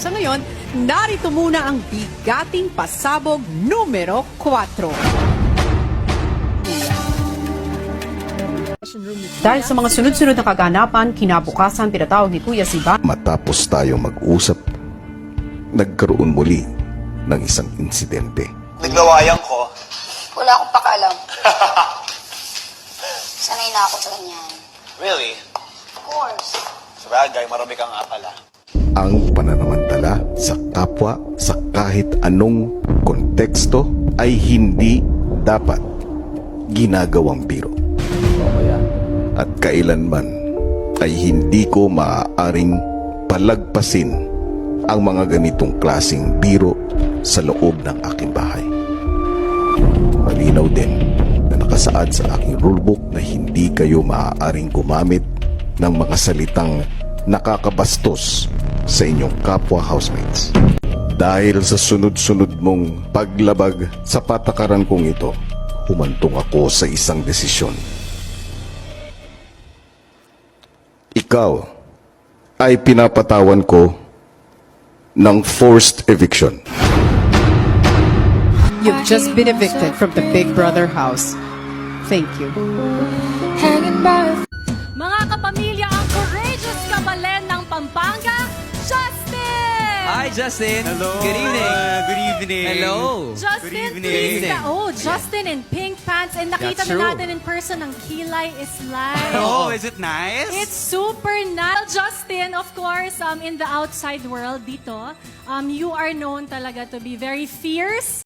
Sa ngayon, narito muna ang bigating pasabog numero 4. Dahil sa mga sunod-sunod na kaganapan, kinabukasan pinatawag ni Kuya Siban. Matapos tayo mag-usap, nagkaroon muli ng isang insidente. Naglawayang ko. Wala akong pakalam. Sanay na ako sa ganyan. Really? Of course. Sabagay, marami kang akala. Ang pananamantala sa kapwa sa kahit anong konteksto ay hindi dapat ginagawang biro. At kailanman ay hindi ko maaaring palagpasin ang mga ganitong klaseng biro sa loob ng aking bahay. Malinaw din na nakasaad sa aking rulebook na hindi kayo maaaring gumamit ng mga salitang nakakabastos sa inyong kapwa housemates. Dahil sa sunod-sunod mong paglabag sa patakaran kong ito, humantong ako sa isang desisyon. Ikaw ay pinapatawan ko ng forced eviction. You've just been evicted from the Big Brother house. Thank you. Mga kapamilya, ang courageous kabalen ng Pampanga, Justin! Hi, Justin. Hello. Good evening. Good evening. Hello. Justin, Good evening. please Justin in pink pants. And nakita That's na true. natin in person ang kilay is live. Oh, is it nice? It's super nice. Justin, of course, in the outside world dito, you are known talaga to be very fierce.